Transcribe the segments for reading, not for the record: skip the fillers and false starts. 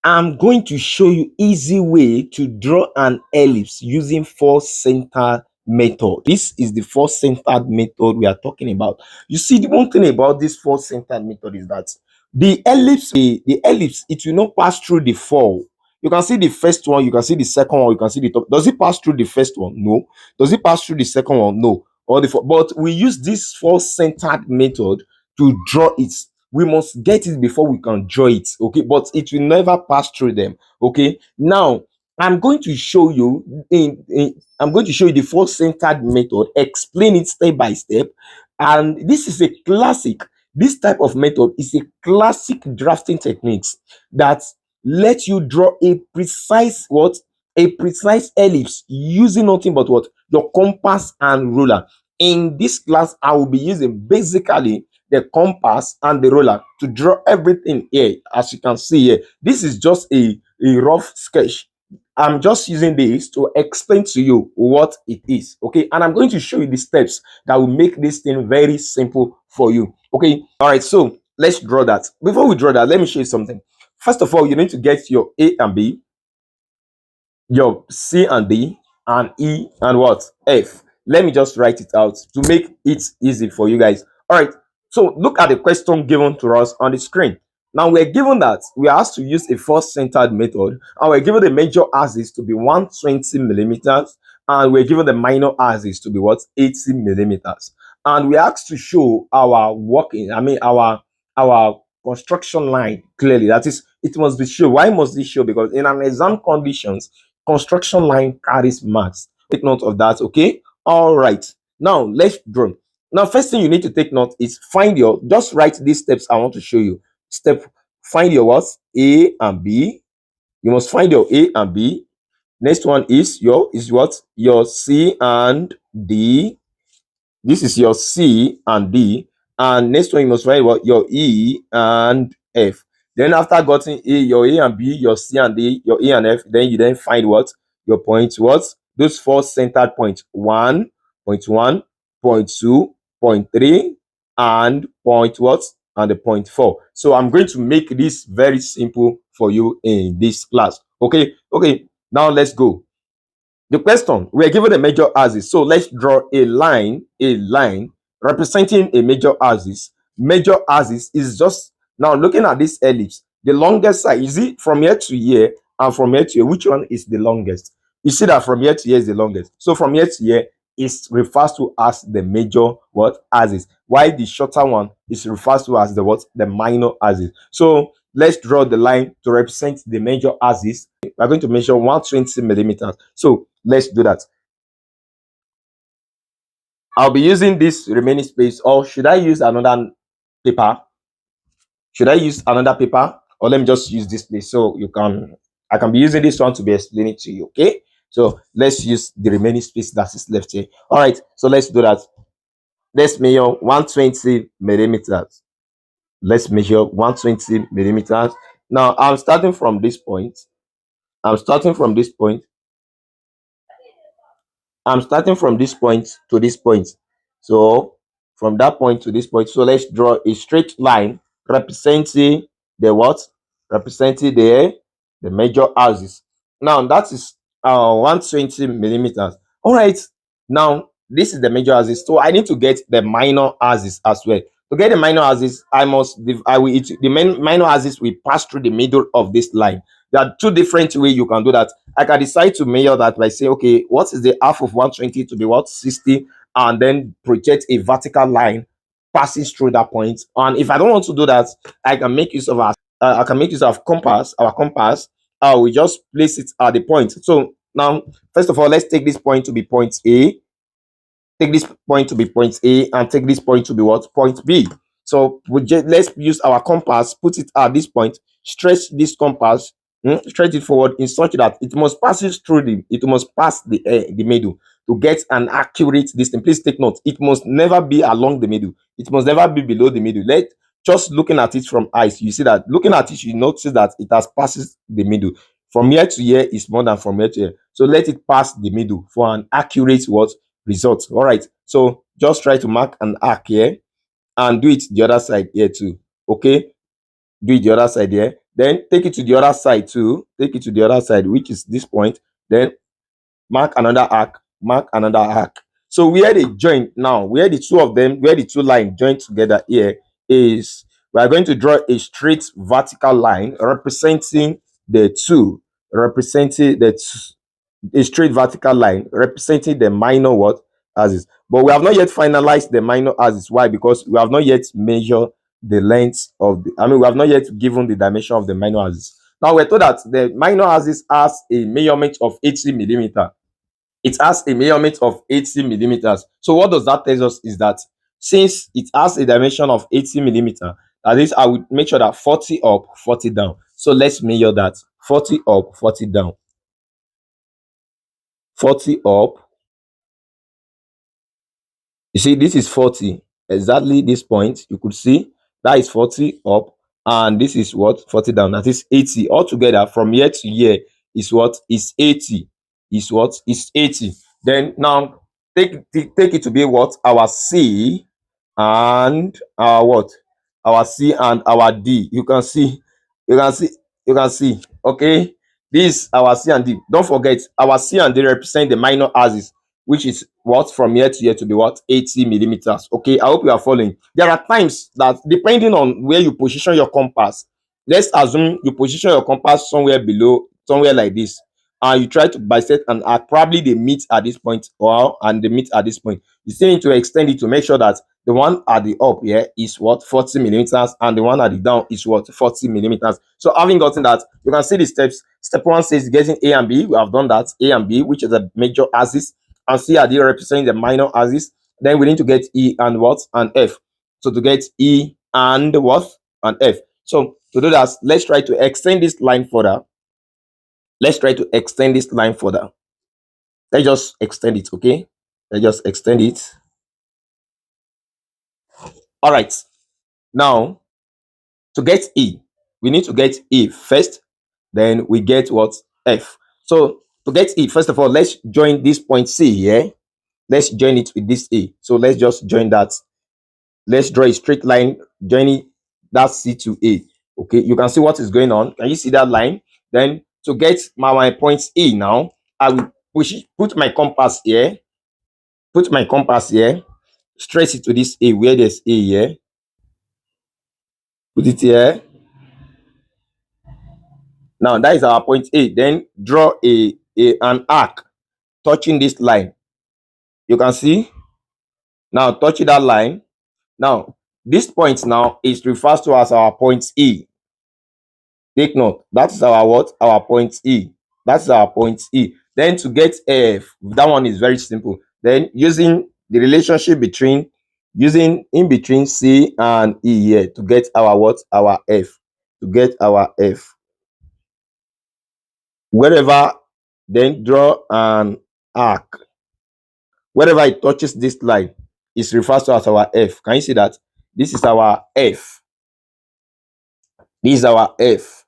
I'm going to show you easy way to draw an ellipse using four center method. This is the four centered method we are talking about. You see, the one thing about this four centered method is that the ellipse, it will not pass through the four. You can see the first one, you can see the second one, you can see the top. Does it pass through the first one? No. Does it pass through the second one? No. Or the four. But we use this four centered method to draw it. We must get it before we can draw it, okay? But it will never pass through them, okay? Now I'm going to show you I'm going to show you the four centered method, explain it step by step. And this is a classic, this type of method is a classic drafting techniques that let you draw a precise what, a precise ellipse using nothing but what, your compass and ruler. In this class I will be using basically the compass and the ruler to draw everything here. As you can see here, this is just a rough sketch. I'm just using this to explain to you what it is, okay? And I'm going to show you the steps that will make this thing very simple for you, okay? All right, so let's draw that. Before we draw that, let me show you something. First of all, you need to get your A and B, your C and D, and E and what, F. Let me just write it out to make it easy for you guys. All right, so look at the question given to us on the screen. Now we're given that we are asked to use a first centered method, and we're given the major axis to be 120 millimeters, and we're given the minor axis to be what, 80 millimeters. And we are asked to show our working, our construction line clearly. That is, it must be shown. Why must it show? Because in an exam conditions, construction line carries marks. Take note of that, okay? All right. Now let's draw. Now, first thing you need to take note is find your, just write these steps I want to show you. Step, find your what? A and B. You must find your A and B. Next one is what? Your C and D. This is your C and D. And next one you must find what? Your E and F. Then after getting A, your A and B, your C and D, your E and F, then you then find what? Your points, what? Those four centered points. 1, point 1, point 2, point 3, and point what? And the point 4. So I'm going to make this very simple for you in this class. Okay, okay. Now let's go. The question, we are given a major axis, so let's draw a line representing a major axis. Major axis is just, now looking at this ellipse, the longest side, is it from here to here and from here to here, which one is the longest? You see that from here to here is the longest. So from here to here is refers to as the major what, axis, while the shorter one is refers to as the what, the minor axis. So let's draw the line to represent the major axis. We're going to measure 120 millimeters. So let's do that. I'll be using this remaining space, or should I use another paper? Should I use another paper, or let me just use this place so you can, I can be using this one to be explaining to you, okay? So let's use the remaining space that is left here. All right, so let's do that. Let's measure 120 millimeters. Let's measure 120 millimeters. Now I'm starting from this point. I'm starting from this point. I'm starting from this point to this point. So from that point to this point. So let's draw a straight line representing the what? Representing the major axis. Now that is 120 millimeters. All right. Now this is the major axis. So I need to get the minor axis as well. To get the minor axis, the minor axis will pass through the middle of this line. There are two different ways you can do that. I can decide to measure that by saying, okay, what is the half of 120 to be what, 60, and then project a vertical line passes through that point. And if I don't want to do that, I can make use of compass. Our compass. We just place it at the point. So now, first of all, let's take this point to be point A. Take this point to be point A, and take this point to be what, point B. So let's use our compass, put it at this point, stretch this compass, stretch it forward in such that it must pass the middle to get an accurate distance. Please take note, it must never be along the middle, it must never be below the middle. Just looking at it from eyes, you see that, looking at it, you notice that it has passes the middle. From here to here is more than from here to here. So let it pass the middle for an accurate what, result. All right, so just try to mark an arc here and do it the other side here too. Okay, do it the other side here. Then take it to the other side too. Take it to the other side, which is this point. Then mark another arc, mark another arc. So where they join now, where the two of them, where the two lines join together here is we are going to draw a straight vertical line representing the two, representing a straight vertical line representing the minor what axis. But we have not yet finalized the minor axis. Why? Because we have not yet measured the length of the, I mean, we have not yet given the dimension of the minor axis. Now we're told that the minor axis has a measurement of 80 millimeter. It has a measurement of 80 millimeters. So what does that tell us is that since it has a dimension of 80 millimeter, that is, I would make sure that 40 up, 40 down. So let's measure that 40 up, 40 down, 40 up. You see, this is 40. Exactly this point, you could see that is 40 up, and this is what 40 down. That is 80. Altogether, from here to here is what is 80. Is what is 80. Then now take it to be what our C and our what our C and our D. You can see, you can see, you can see. Okay, this our C and D. Don't forget, our C and D represent the minor axis, which is what from here to here to be what 80 millimeters. Okay, I hope you are following. There are times that depending on where you position your compass, let's assume you position your compass somewhere below, somewhere like this, and you try to bisect an arc, probably they meet at this point, or and they meet at this point. You still need to extend it to make sure that the one at the up here is what 40 millimeters, and the one at the down is what 40 millimeters. So having gotten that, you can see the steps. Step one says getting A and B. We have done that. A and B, which is a major axis, and C are there representing the minor axis. Then we need to get E and what and F. So to get E and what and F. So to do that, let's try to extend this line further. Let's try to extend this line further. Let's just extend it, okay? Let's just extend it. All right. Now, to get E, we need to get E first. Then we get what? F. So to get E, first of all, let's join this point C here. Let's join it with this A. So let's just join that. Let's draw a straight line joining that C to A. Okay, you can see what is going on. Can you see that line? Then to get my point A now, I will put my compass here. Put my compass here. Straight it to this A where there's A here. Put it here. Now that is our point A. Then draw an arc touching this line. You can see. Now touching that line. Now this point now is referred to as our point E. Take note, that is our what? Our point E. That's our point E. Then to get F, that one is very simple. Then using the relationship between, using in between C and E here to get our what? Our F. To get our F. Wherever, then draw an arc. Wherever it touches this line, it refers to as our F. Can you see that? This is our F. This is our F.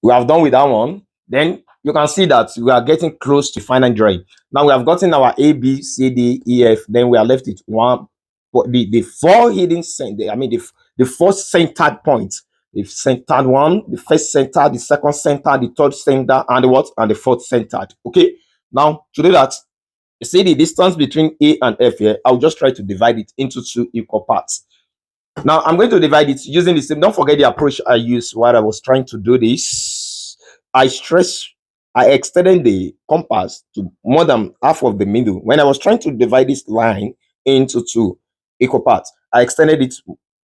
We have done with that one. Then you can see that we are getting close to final drawing. Now we have gotten our A, B, C, D, E, F. Then we are left with one, the four hidden center. I mean the four centered points. The centered one, the first center, the second center, the third center, and the what? And the fourth centered. Okay. Now to do that, you see the distance between A and F here. I'll just try to divide it into two equal parts. Now I'm going to divide it using the same. Don't forget the approach I used while I was trying to do this. I extended the compass to more than half of the middle. When I was trying to divide this line into two equal parts, I extended it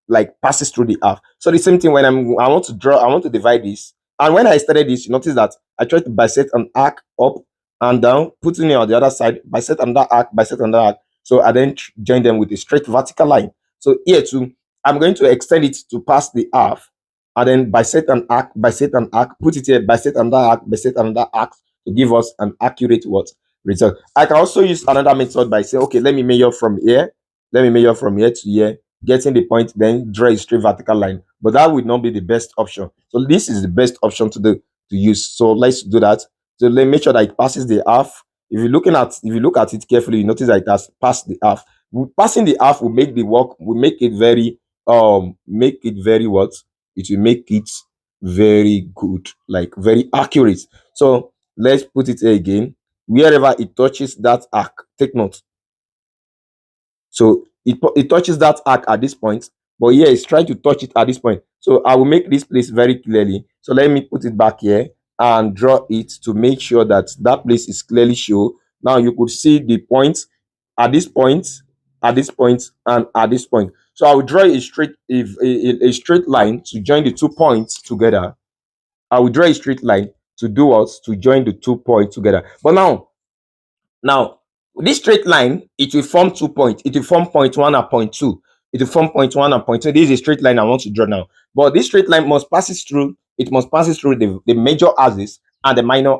like passes through the half. So the same thing when I want to draw, I want to divide this. And when I started this, you notice that I tried to bisect an arc up and down, putting it on the other side, bisect another arc, bisect another arc. So I then join them with a straight vertical line. So here too, I'm going to extend it to pass the half, and then bisect an arc, put it here, bisect another arc, bisect another arc to give us an accurate what result. I can also use another method by saying, okay, let me measure from here to here, getting the point, then draw a straight vertical line. But that would not be the best option. So this is the best option to use. So let's do that. So let's make sure that it passes the half. If you look at it carefully, you notice that it has passed the half. Passing the half will make the work, will make it very make it very what? It will make it very good, like very accurate. So let's put it here again. Wherever it touches that arc, take note. So it touches that arc at this point, but here it's trying to touch it at this point. So I will make this place very clearly. So let me put it back here and draw it to make sure that that place is clearly shown. Now you could see the points at this point, at this point, and at this point. So I will draw a straight a straight line to join the 2 points together. I will draw a straight line to do what? To join the 2 points together. But now, this straight line, it will form 2 points. It will form point one and point two. It will form point one and point two. This is a straight line I want to draw now. But this straight line must pass it through. It must pass it through the major axis and the minor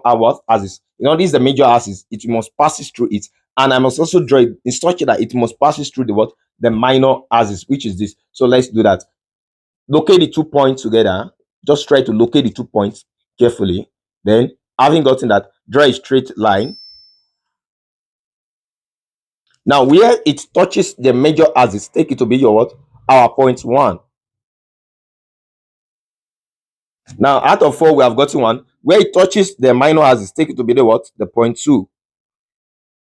axis. This is the major axis. It must pass it through it. And I must also draw it in such that it must pass it through the what? The minor axis, which is this. So let's do that. Locate the 2 points together. Just try to locate the 2 points carefully. Then, having gotten that, draw a straight line. Now, where it touches the major axis, take it to be your what? Our point one. Now, out of four, we have gotten one. Where it touches the minor axis, take it to be the what? The point two.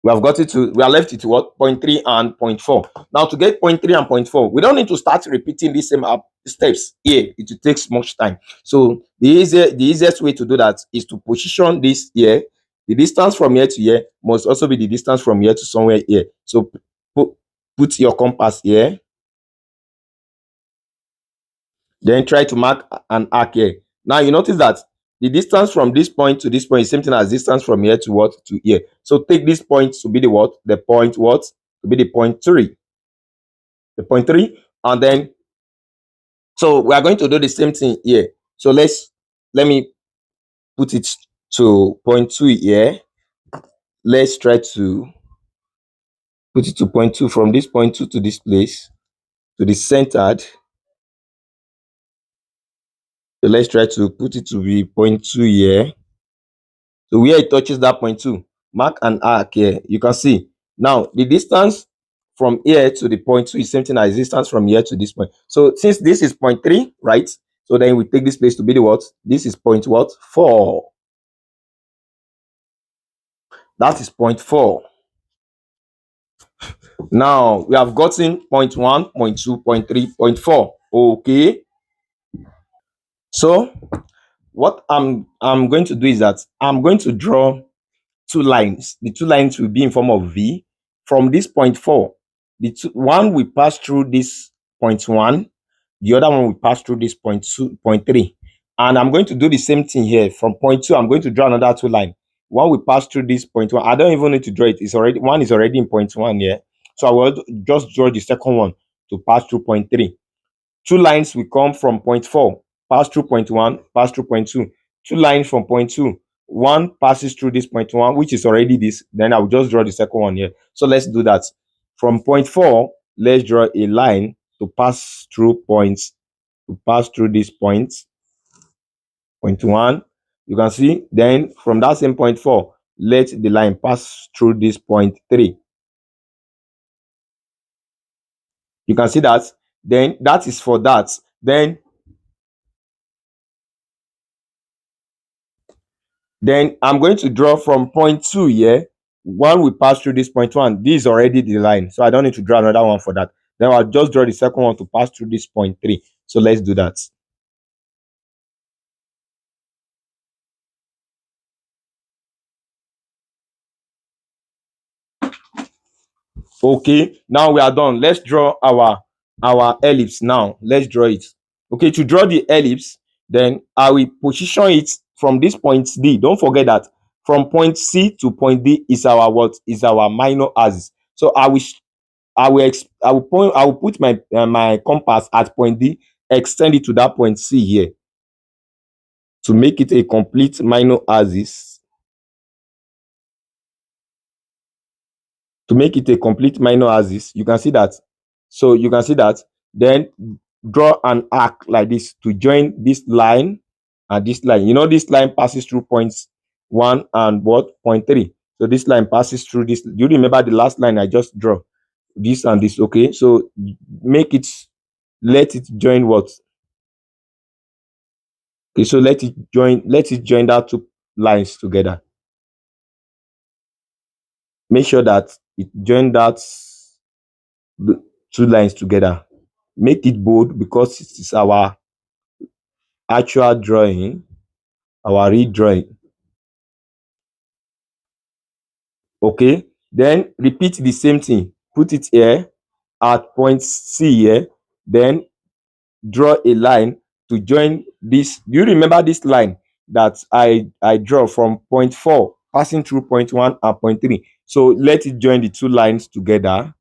We have got it to, we are left it to what? Point three and point four. Now, to get point three and point four, we don't need to start repeating the same steps here. It takes much time. So the easiest way to do that is to position this here. The distance from here to here must also be the distance from here to somewhere here. So put your compass here. Then try to mark an arc here. Now you notice that the distance from this point to this point is same thing as distance from here to what? To here. So take this point to be the what? The point what? To be the point three. The point three. And then, so we are going to do the same thing here. So let me put it to point two here. Let's try to put it to point two, from this point two to this place, to the centered. So let's try to put it to be point two here. So where it touches that point two, mark an arc here. You can see now the distance from here to the point two is same thing as distance from here to this point. So since this is point three, right? So then we take this place to be the what? This is point what? Four. That is point four. Now we have gotten point one, point two, point three, point four. Okay. So what I'm going to do is that I'm going to draw 2 lines. The 2 lines will be in form of V from this point four. One will pass through this point one, the other one will pass through this point two, point three. And I'm going to do the same thing here. From point two, I'm going to draw another 2 line. One will pass through this point one. I don't even need to draw it. It's already, one is already in point one here. So I will just draw the second one to pass through point three. 2 lines will come from point four, pass through point one, pass through point two. 2 lines from point two, one passes through this point one, which is already this. Then I will just draw the second one here. So let's do that. From point four, let's draw a line to pass through points, to pass through this point one. You can see. Then from that same point four, let the line pass through this point three. You can see that. Then that is for that. Then I'm going to draw from point two here. One will pass through this point one. This is already the line, so I don't need to draw another one for that. Then I'll just draw the second one to pass through this point three. So let's do that. Okay, now we are done. Let's draw our ellipse now. Let's draw it. Okay, to draw the ellipse, then I will position it from this point D. Don't forget that from point C to point D is our what? Is our minor axis. So I will put my compass at point D, extend it to that point C here to make it a complete minor axis. To make it a complete minor axis, you can see that. So you can see that. Then draw an arc like this to join this line and this line. This line passes through points one and what? Point three. So this line passes through this. Do you remember the last line I just draw? This and this. Okay, so make it let it join what? Okay, so let it join that two lines together. Make sure that it join the two lines together. Make it bold because it is our actual drawing, our real drawing. Okay, then repeat the same thing. Put it here at point C here, then draw a line to join this. Do you remember this line that I draw from point 4 passing through point 1 and point 3? So let it join the two lines together.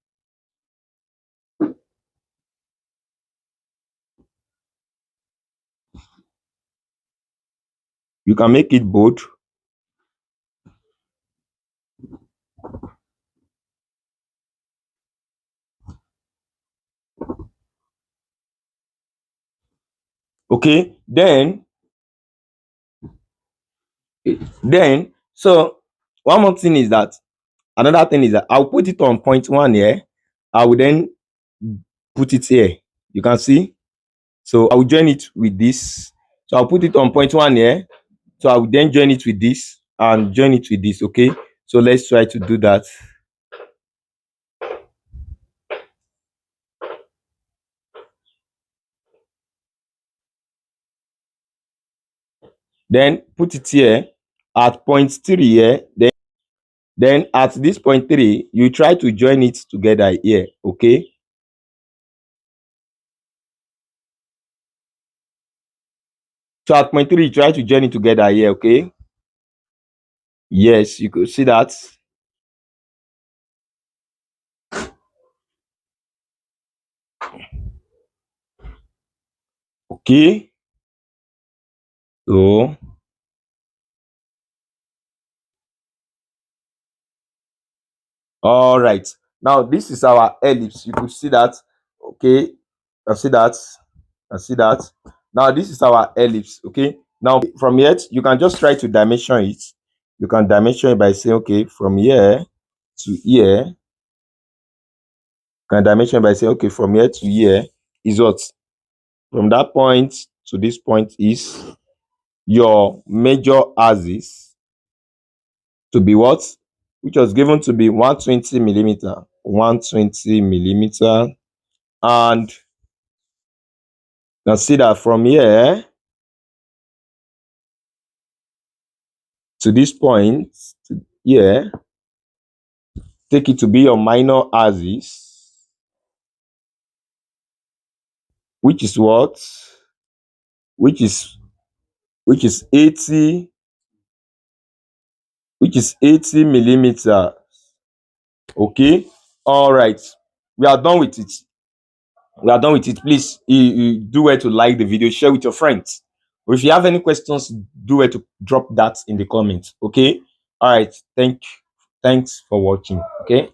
You can make it bold. Okay, then so one more thing is that another thing is that I'll put it on point 1 here. I will then put it here. You can see. So I will join it with this. So I'll put it on point 1 here. So I will then join it with this and join it with this. Okay, so let's try to do that. Then put it here at point 3 here. Then at this point 3, you try to join it together here. Okay, so at point 3, you try to join it together here. Okay, yes, you could see that. Okay, so all right, now this is our ellipse. You could see that. Okay, I see that. I see that. Now this is our ellipse. Okay, now from here you can just try to dimension it. You can dimension it by saying, okay, from here to here. You can dimension by saying, okay, from here to here is what? From that point to this point is your major axis to be what? Which was given to be 120 millimeter. 120 millimeter. And you can see that from here to this point to here, take it to be your minor axis, which is what? Which is which is 80, which is 80 millimeter. Okay, all right, we are done with it. We are done with it. Please, you do well to like the video, share with your friends. Or if you have any questions, do well to drop that in the comments. Okay, all right, thanks for watching. Okay.